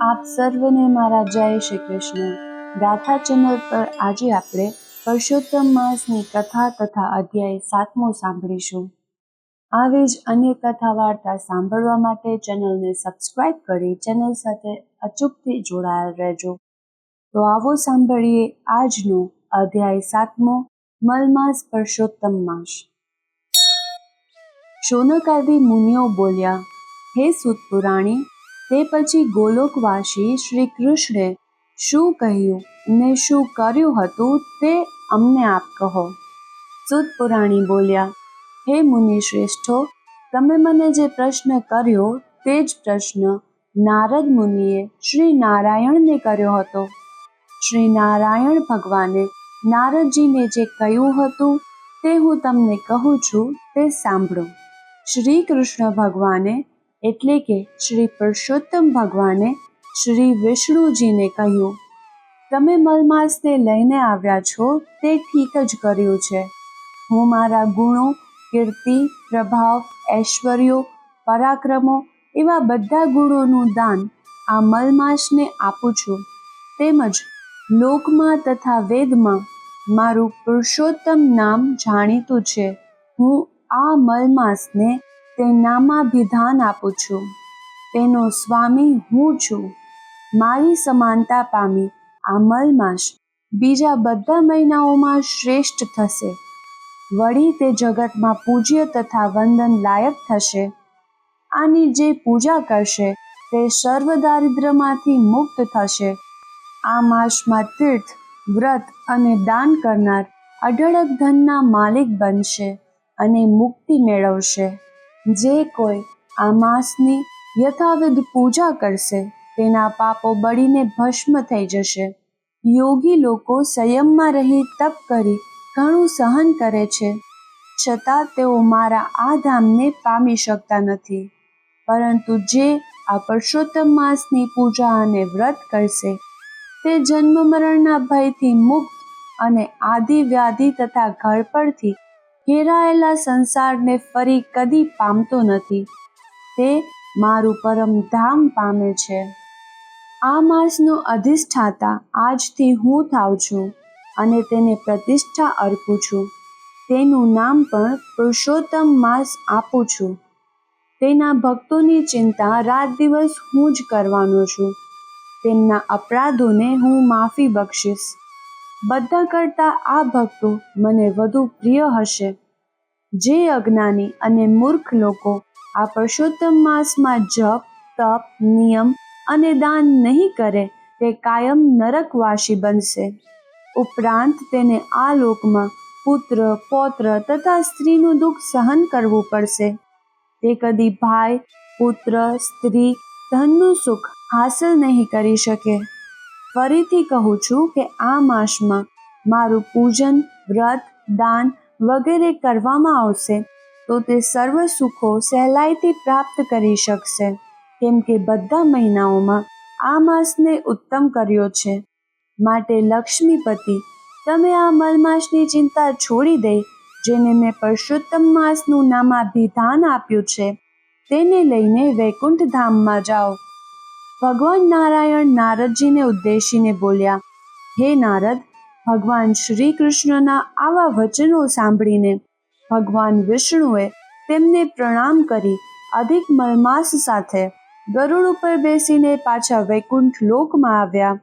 આપ સર્વને મારા જય શ્રી કૃષ્ણ. ગાથા ચેનલ પર આજે આપણે પુરુષોત્તમ માસની કથા તથા અધ્યાય 7મો સાંભળીશું. આવી જ અન્ય કથા વાર્તા સાંભળવા માટે ચેનલને સબસ્ક્રાઇબ કરી ચેનલ સાથે અચૂકથી જોડાયેલ રહેજો. તો આવો સાંભળીએ આજનો અધ્યાય 7મો, મલમાસ પુરુષોત્તમ માસ. શૌનકાદિ મુનિઓ બોલ્યા, હે સૂત પુરાણી, તે પછી ગોલોકવાસી શ્રી કૃષ્ણે શું કહ્યું ને શું કર્યું હતું તે અમને આપ કહો. સૂત પુરાણી બોલ્યા, હે મુનિ શ્રેષ્ઠો, તમે મને જે પ્રશ્ન કર્યો તે જ પ્રશ્ન નારદ મુનિએ શ્રી નારાયણને કર્યો હતો. શ્રી નારાયણ ભગવાને નારદજીને જે કહ્યું હતું તે હું તમને કહું છું તે સાંભળો. શ્રી કૃષ્ણ ભગવાને એટલે કે શ્રી પુરુષોત્તમ ભગવાને શ્રી વિષ્ણુજીને કહ્યું, તમે મલમાસને લઈને આવ્યા છો તે ઠીક જ કર્યું છે. હું મારા ગુણો, કીર્તિ, પ્રભાવ, ઐશ્વર્યો, પરાક્રમો એવા બધા ગુણોનું દાન આ મલમાસને આપું છું. તેમજ લોકમાં તથા વેદમાં મારું પુરુષોત્તમ નામ જાણીતું છે. હું આ મલમાસને તે નામાભિધાન આપું છું. તેનો સ્વામી હું છું. મારી સમાનતા પામી આ મલમાસ બીજા બધા મહિનાઓમાં શ્રેષ્ઠ થશે. વળી તે જગતમાં પૂજ્ય તથા વંદન લાયક થશે. આની જે પૂજા કરશે તે સર્વ દારિદ્ર્યમાંથી મુક્ત થશે. આ માસમાં તીર્થ, વ્રત અને દાન કરનાર અઢળક ધનના માલિક બનશે અને મુક્તિ મેળવશે. જે કોઈ આ માસની યથાવિધ પૂજા કરશે તેના પાપો બળીને ભસ્મ થઈ જશે. યોગી લોકો સંયમમાં રહી તપ કરી ઘણું સહન કરે છે, છતાં તેઓ મારા આ ધામને પામી શકતા નથી. પરંતુ જે આ પુરુષોત્તમ માસની પૂજા અને વ્રત કરશે તે જન્મ મરણના ભયથી મુક્ત અને આદિ વ્યાધિ તથા ઘડપણથી ઘેરાયેલા સંસારને ફરી કદી પામતો નથી. તે મારું પરમ ધામ પામે છે. આ માસનો અધિષ્ઠાતા આજથી હું થાઉં છું અને તેને પ્રતિષ્ઠા અર્પું છું. તેનું નામ પણ પુરુષોત્તમ માસ આપું છું. તેના ભક્તોની ચિંતા રાત દિવસ હું જ કરવાનો છું. તેમના અપરાધોને હું માફી બક્ષીશ. બધા કરતાં આ ભક્તો મને વધુ પ્રિય હશે. જે અજ્ઞાની અને મૂર્ખ લોકો આ પુરુષોત્તમ માસમાં જપ, તપ, નિયમ અને દાન નહીં કરે તે કાયમ નરકવાસી બનશે. ઉપરાંત તેને આ લોકમાં પુત્ર, પૌત્ર તથા સ્ત્રીનું દુઃખ સહન કરવું પડશે. તે કદી ભાઈ, પુત્ર, સ્ત્રી, ધનનું સુખ હાંસલ નહીં કરી શકે. ફરીથી કહું છું કે આ માસમાં મારું પૂજન, વ્રત, દાન વગેરે કરવામાં આવશે તો તે સર્વ સુખો સહેલાઈથી પ્રાપ્ત કરી શકશે. કેમ કે બધા મહિનાઓમાં આ માસને ઉત્તમ કર્યો છે. માટે લક્ષ્મીપતિ, તમે આ મલમાસની ચિંતા છોડી દઈ જેને મેં પુરુષોત્તમ માસનું નામાભિધાન આપ્યું છે તેને લઈને વૈકુંઠ ધામમાં જાઓ. ભગવાન નારાયણ નારદજીને ઉદ્દેશીને બોલ્યા, હે નારદ, ભગવાન શ્રી કૃષ્ણના આવા વચનો સાંભળીને ભગવાન વિષ્ણુએ તેમને પ્રણામ કરી અધિક મલમાસ સાથે ગરુડ ઉપર બેસીને પાછા વૈકુંઠ લોકમાં આવ્યા.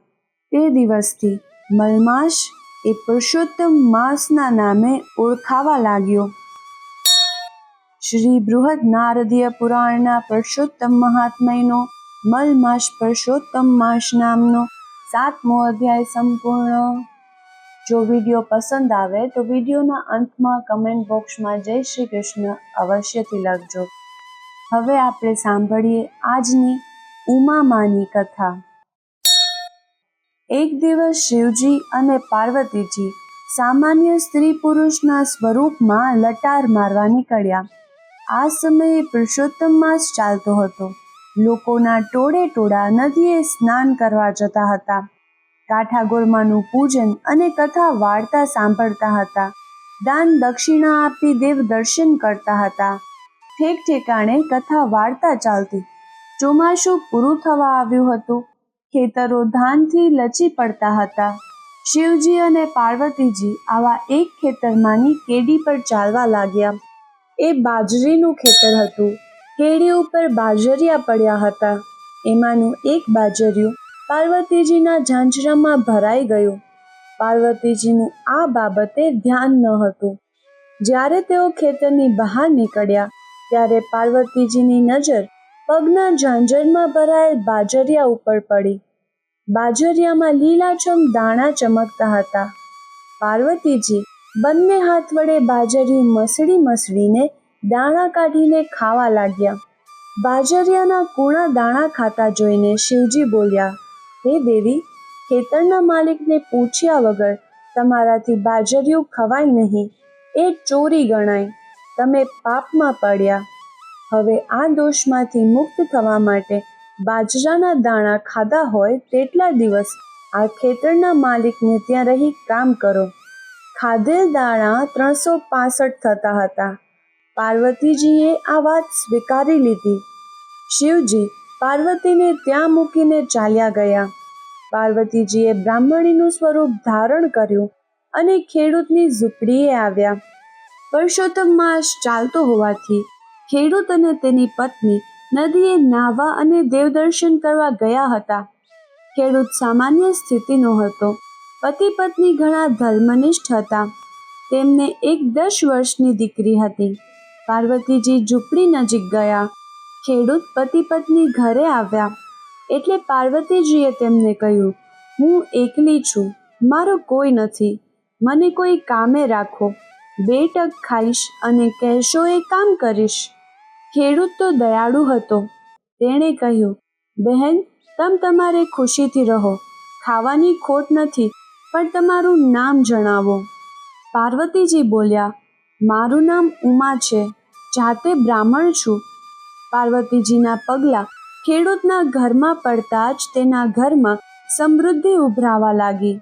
તે દિવસથી મલમાસ એ પુરુષોત્તમ માસના નામે ઓળખાવા લાગ્યો. શ્રી બૃહદ નારદીય પુરાણના પુરુષોત્તમ મહાત્મ્યનો મલમાસ પુરુષોત્તમ માસ નામનો 7મો અધ્યાય સંપૂર્ણ. જો વિડીયો પસંદ આવે તો વિડીયોના અંતમાં કમેન્ટ બોક્સમાં જય શ્રી કૃષ્ણ અવશ્યથી લખજો. હવે આપણે સાંભળીએ આજની ઉમામાની કથા. એક દિવસ શિવજી અને પાર્વતીજી સામાન્ય સ્ત્રી પુરુષના સ્વરૂપમાં લટાર મારવા નીકળ્યા. આ સમયે પુરુષોત્તમ માસ ચાલતો હતો. લોકોના ટોળે ટોળા નદીએ સ્નાન કરવા જતા હતા. કાઠાગોરમાનું પૂજન અને કથા વાર્તા સાંભળતા હતા. દાન દક્ષિણા આપી દેવ દર્શન કરતા હતા. ઠેક ઠેકાણે કથા વાર્તા ચાલતી. ચોમાસું પૂરું થવા આવ્યું હતું. ખેતરો ધાનથી લચી પડતા હતા. શિવજી અને પાર્વતીજી આવા એક ખેતરમાંની કેડી પર ચાલવા લાગ્યા. એ બાજરીનું ખેતર હતું. કેડી ઉપર બાજરિયા પડ્યા હતા. એમાંનું એક બાજરિયું પાર્વતીજીના ઝાંઝરામાં ભરાઈ ગયું. પાર્વતીજીનું આ બાબતે ધ્યાન ન હતું. જ્યારે તેઓ ખેતરની બહાર નીકળ્યા ત્યારે પાર્વતીજીની નજર પગના ઝાંઝરમાં ભરાયેલ બાજરિયા ઉપર પડી. બાજરિયામાં લીલાછમ દાણા ચમકતા હતા. પાર્વતીજી બંને હાથ વડે બાજરિયું મસળીને દાણા કાઢીને ખાવા લાગ્યા. બાજરિયાના કૂણા દાણા ખાતા જોઈને શિવજી બોલ્યા, હે દેવી, ખેતરના માલિકને પૂછ્યા વગર તમારાથી બાજરિયું ખવાય નહીં. એ ચોરી ગણાય. તમે પાપમાં પડ્યા. હવે આ દોષમાંથી મુક્ત થવા માટે બાજરાના દાણા ખાધા હોય તેટલા દિવસ આ ખેતરના માલિકને ત્યાં રહી કામ કરો. ખાધેલ દાણા 365 થતા હતા. પાર્વતીજીએ આ વાત સ્વીકારી લીધી. શિવજી પાર્વતીને ત્યાં મૂકીને ચાલ્યા ગયા. પાર્વતીજીએ બ્રાહ્મણીનું સ્વરૂપ ધારણ કર્યું અને ખેડૂતની ઝૂંપડીએ આવ્યા. પુરુષોત્તમ માસ ચાલતો હોવાથી ખેડૂત અને તેની પત્ની નદીએ નાહવા અને દેવદર્શન કરવા ગયા હતા. ખેડૂત સામાન્ય સ્થિતિનો હતો. પતિ પત્ની ઘણા ધર્મનિષ્ઠ હતા. તેમને એક 10 વર્ષની દીકરી હતી. પાર્વતીજી ઝૂંપડી નજીક ગયા. ખેડૂત પતિ પત્ની ઘરે આવ્યા એટલે પાર્વતીજીએ તેમને કહ્યું, હું એકલી છું, મારો કોઈ નથી. મને કોઈ કામે રાખો. 2 ટક ખાઈશ અને કહેશો એ કામ કરીશ. ખેડૂત તો દયાળુ હતો. તેણે કહ્યું, બહેન, તમારે ખુશીથી રહો. ખાવાની ખોટ નથી, પણ તમારું નામ જણાવો. પાર્વતીજી બોલ્યા, મારું નામ ઉમા છે. જાતે બ્રાહ્મણ છું. પાર્વતીજીના પગલાં ખેડૂતના ઘરમાં પડતા જ તેના ઘરમાં સમૃદ્ધિ ઉભરાવા લાગી.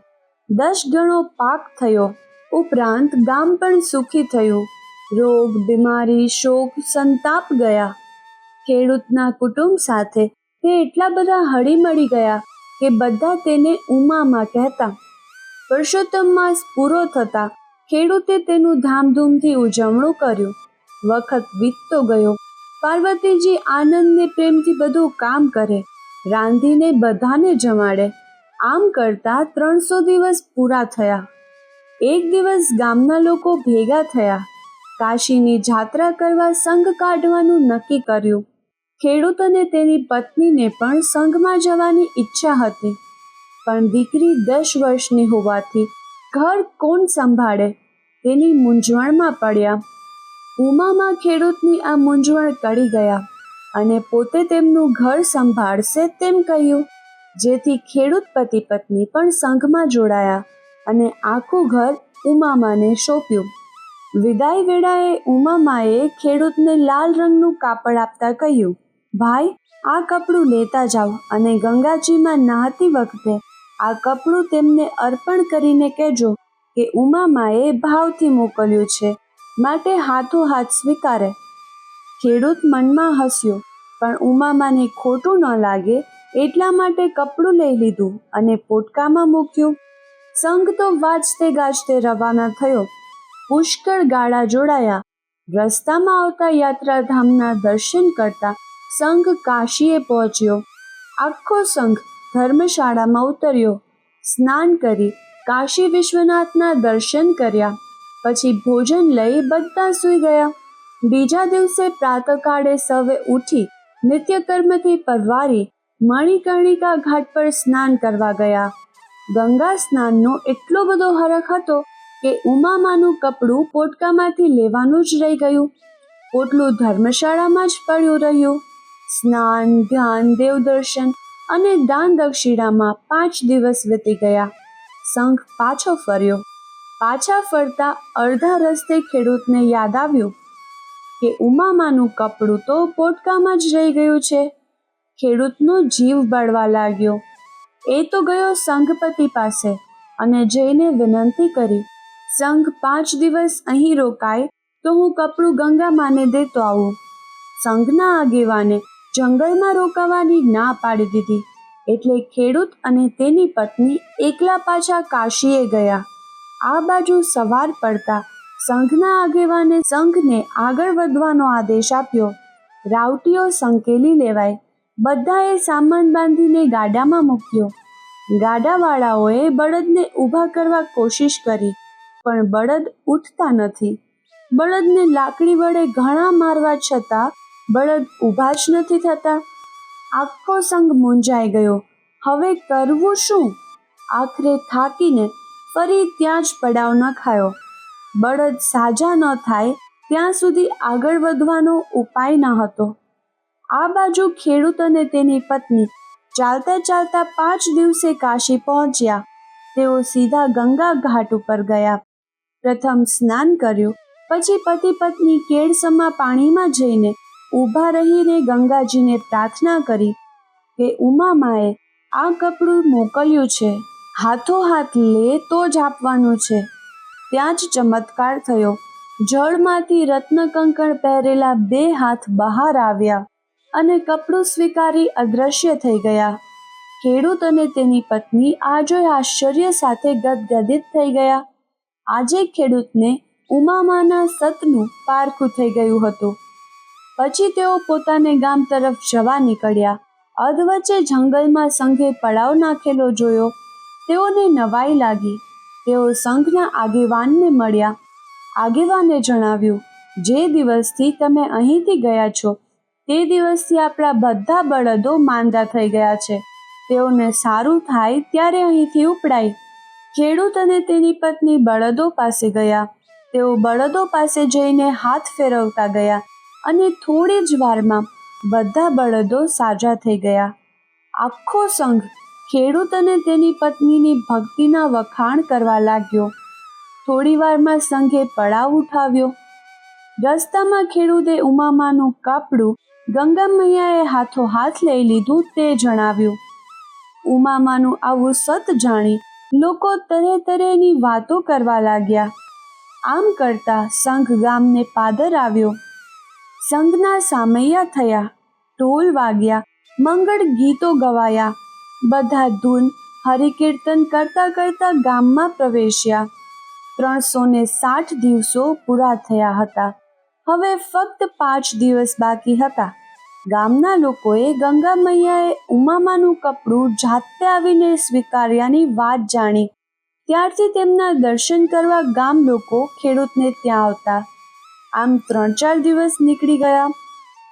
10 ગણો પાક થયો. ઉપરાંત ગામ પણ સુખી થયું. રોગ, બીમારી, શોક, સંતાપ ગયા. ખેડૂતના કુટુંબ સાથે તે એટલા બધા હળીમળી ગયા કે બધા તેને ઉમામાં કહેતા. પુરુષોત્તમ માસ પૂરો થતા ખેડૂતે તેનું ધામધૂમથી ઉજવણું કર્યું. વખત વીતતો ગયો. પાર્વતીજી આનંદને પ્રેમથી બધું કામ કરે, રાંધીને બધાને જમાડે. આમ કરતા 300 દિવસ પૂરા થયા. એક દિવસ ગામના લોકો ભેગા થયા. કાશીની જાત્રા કરવા સંઘ કાઢવાનું નક્કી કર્યું. ખેડૂત અને તેની પત્નીને પણ સંઘમાં જવાની ઈચ્છા હતી, પણ દીકરી 10 વર્ષની હોવાથી ઘર કોણ સંભાળે તેની મૂંઝવણમાં પડ્યા. ઉમામાં ખેડૂતની આ મૂંઝવણ ટળી ગયા અને પોતે તેમનું ઘર સંભાળશે તેમ કહ્યું, જેથી ખેડૂત પતિ પત્ની પણ સંઘમાં જોડાયા અને આખું ઘર ઉમામાને સોંપ્યું. વિદાય વેળાએ ઉમામાએ ખેડૂતને લાલ રંગનું કાપડ આપતા કહ્યું, ભાઈ, આ કપડું લેતા જાઓ અને ગંગાજીમાં નહાતી વખતે આ કપડું તેમને અર્પણ કરીને કહેજો કે ઉમામાએ ભાવથી મોકલ્યું છે, માટે હાથોહાથ સ્વીકારે. ખેડૂત મનમાં હસ્યો, પણ ઉમામાને ખોટું ન લાગે એટલા માટે કપડું લઈ લીધું અને પોટકામાં મૂક્યું. સંઘ તો વાજતે ગાજતે રવાના થયો. પુષ્કળ ગાળા જોડાયા. રસ્તામાં આવતા યાત્રાધામના દર્શન કરતા સંઘ કાશીએ પહોંચ્યો. આખો સંઘ ધર્મશાળામાં ઉતર્યો. સ્નાન કરી કાશી વિશ્વનાથના દર્શન કર્યા. પછી ભોજન લઈ બધા સૂઈ ગયા. બીજા દિવસે પ્રાતઃકાળે સવે ઉઠી નિત્યકર્મથી પરવારી મણિકર્ણિકા ઘાટ પર સ્નાન કરવા ગયા. ગંગા સ્નાનનો એટલો બધો હરખ હતો કે ઉમામાનું કપડું પોટકામાંથી લેવાનું જ રહી ગયું. પોટલું ધર્મશાળામાં જ પડ્યું રહ્યું. સ્નાન, ધ્યાન, દેવદર્શન અને દાન દક્ષિણામાં 5 દિવસ વીતી ગયા. સંઘ પાછો ફર્યો. પાછા ફરતા અડધા રસ્તે ખેડૂતને યાદ આવ્યું કે ઉમામાનું કપડું તો પોટકામાં જ રહી ગયું છે. ખેડૂતનો જીવ બળવા લાગ્યો. એ તો ગયો સંઘપતિ પાસે અને જઈને વિનંતી કરી, સંઘ 5 દિવસ અહીં રોકાય તો હું કપડું ગંગામાને દેતો આવું. સંઘના આગેવાને જંગલમાં રોકાવાની ના પાડી દીધી. એટલે ખેડૂત અને તેની પત્ની એકલા પાછા કાશીએ ગયા. આ બાજુ સવાર પડતા સંઘના આગેવાને સંઘને આગળ વધવાનો આદેશ આપ્યો. રાવટીઓ સંકેલી લેવાય. બધાએ સામાન બાંધીને ગાડામાં મૂક્યો. ગાડાવાળાઓએ બળદને ઊભા કરવા કોશિશ કરી, પણ બળદ ઉઠતા નથી. બળદને લાકડી વડે ઘણા મારવા છતાં બળદ ઊભા જ નથી થતા. આખો સંઘ મૂંઝાઈ ગયો. હવે કરવું શું? આખરે થાકીને ફરી ત્યાં જ પડાવ નખાયો. બળદ સાજા ન થાય ત્યાં સુધી આગળ વધવાનો ઉપાય ન હતો. આ બાજુ ખેડૂત અને તેની પત્ની ચાલતા ચાલતા 5 દિવસે કાશી પહોંચ્યા. તેઓ સીધા ગંગા ઘાટ ઉપર ગયા. પ્રથમ સ્નાન કર્યું, પછી પતિ પત્ની કેળસમા પાણીમાં જઈને ઊભા રહીને ગંગાજીને પ્રાર્થના કરી કે ઉમામાએ આ કપડું મોકલ્યું છે, હાથોહાથ લે તો જ આપવાનું છે. ત્યાં જ ચમત્કાર થયો. જળમાંથી રત્નકંકણ પહેરેલા 2 હાથ બહાર આવ્યા અને કપડું સ્વીકારી અદૃશ્ય થઈ ગયા. ખેડૂત અને તેની પત્ની આ જોઈ આશ્ચર્ય સાથે ગદગદિત થઈ ગયા. આજે ખેડૂતને ઉમામાના સતનું પારખું થઈ ગયું હતું. પછી તેઓ પોતાને ગામ તરફ જવા નીકળ્યા. અધવચ્ચે જંગલમાં સંઘે પડાવ નાખેલો જોયો. તેઓને નવાઈ લાગી. તેઓ સંઘના આગેવાનને મળ્યા. આગેવાને જણાવ્યું, જે દિવસથી તમે અહીંથી ગયા છો તે દિવસથી આપણા બધા બળદો માંદા થઈ ગયા છે. તેઓને સારું થાય ત્યારે અહીંથી ઉપડાય. ખેડૂત અને તેની પત્ની બળદો પાસે ગયા. તેઓ બળદો પાસે જઈને હાથ ફેરવતા ગયા અને થોડી જ વારમાં બધા બળદો સાજા થઈ ગયા. આખો સંઘ ખેડૂત અને તેની પત્નીની ભક્તિના વખાણ કરવા લાગ્યો. થોડી વારમાં સંઘે પડાવ ઉઠાવ્યો. રસ્તામાં ખેડૂતે ઉમામાનું કપડું ગંગા મૈયાએ હાથોહાથ લઈ લીધું તે જણાવ્યું. ઉમામાનું આવું સત જાણી લોકો તરે તરેની વાતો કરવા લાગ્યા. આમ કરતા સંઘ ગામને પાદર આવ્યો. સંઘના સામૈયા થયા, ઢોલ વાગ્યા, મંગળ ગીતો ગવાયા. બધા ધૂન હરિકીર્તન કરતા કરતા ગામમાં પ્રવેશ્યા. 360 દિવસો પૂરા થયા હતા. હવે ફક્ત 5 દિવસ બાકી હતા. ગામના લોકોએ ગંગા મૈયાએ ઉમામાનું કપડું જાતે આવીને સ્વીકાર્યાની વાત જાણી. ત્યારથી તેમના દર્શન કરવા ગામ લોકો ખેડૂતને ત્યાં આવતા. આમ 3-4 દિવસ નીકળી ગયા.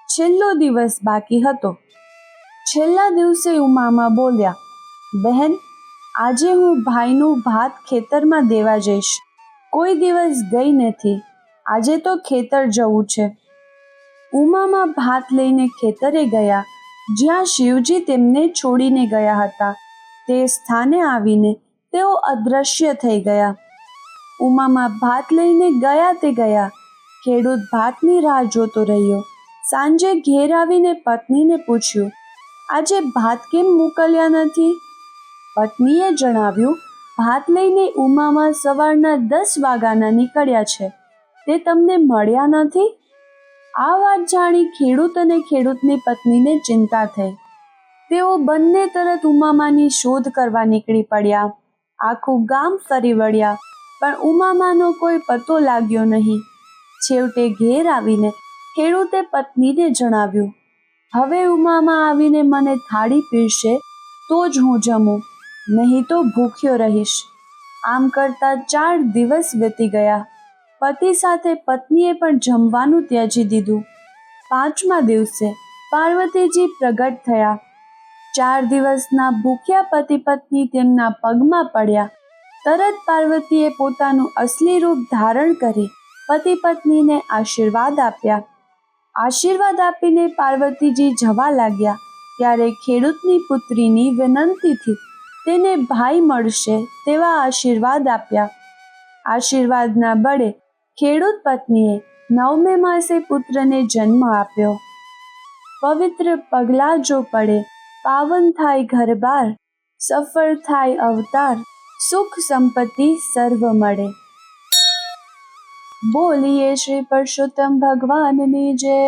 છેલ્લો દિવસ બાકી હતો. છેલ્લા દિવસે ઉમામા બોલ્યા, બહેન, આજે હું ભાઈનું ભાત ખેતરમાં દેવા જઈશ. કોઈ દિવસ ગઈ નથી. આજે તો ખેતર જવું છે. ઉમામા ભાત લઈને ખેતરે ગયા. જ્યાં શિવજી તેમને છોડીને ગયા હતા તે સ્થાને આવીને તેઓ અદૃશ્ય થઈ ગયા. ઉમામા ભાત લઈને ગયા તે ગયા. ખેડૂત ભાતની રાહ જોતો રહ્યો. સાંજે ઘેર આવીને પત્નીને પૂછ્યું, આજે ભાત કેમ મોકલ્યા નથી? પત્નીએ જણાવ્યું, ભાત લઈને ઉમામા સવારના 10 વાગ્યાના નીકળ્યા છે. તે તમને મળ્યા નથી. આ વાત જાણી ખેડૂત અને ખેડૂતની પત્નીને ચિંતા થઈ. તેઓ બંને તરત ઉમામાની શોધ કરવા નીકળી પડ્યા. આખું ગામ ફરી વળ્યા, પણ ઉમામાનો કોઈ પતો લાગ્યો નહીં. છેવટે ઘેર આવીને ખેડૂતે પત્નીને જણાવ્યું, હવે ઉમામા આવીને મને થાળી પીરશે તો જ હું જમું, નહીં તો ભૂખ્યો રહીશ. આમ કરતા 4 દિવસ વીતી ગયા. પતિ સાથે પત્નીએ પણ જમવાનું ત્યજી દીધું. 5મા દિવસે પાર્વતીજી પ્રગટ થયા. 4 દિવસના ભૂખ્યા પતિ પત્ની તેમના પગમાં પડ્યા. તરત પાર્વતીએ પોતાનું અસલી રૂપ ધારણ કરી પતિ પત્નીને આશીર્વાદ આપ્યા. આશીર્વાદ આપીને પાર્વતીજી જવા લાગ્યા ત્યારે ખેડૂતની પુત્રીની વિનંતીથી તેને ભાઈ મળશે તેવા આશીર્વાદ આપ્યા. આશીર્વાદના બળે ખેડૂત પત્નીએ 9મે માસે પુત્રને જન્મ આપ્યો. પવિત્ર પગલાં જો પડે, પાવન થાય ઘર-બાર, સફળ થાય અવતાર, સુખ સંપત્તિ સર્વ મળે. બોલીએ શ્રી પરસોત્તમ ભગવાનની જય.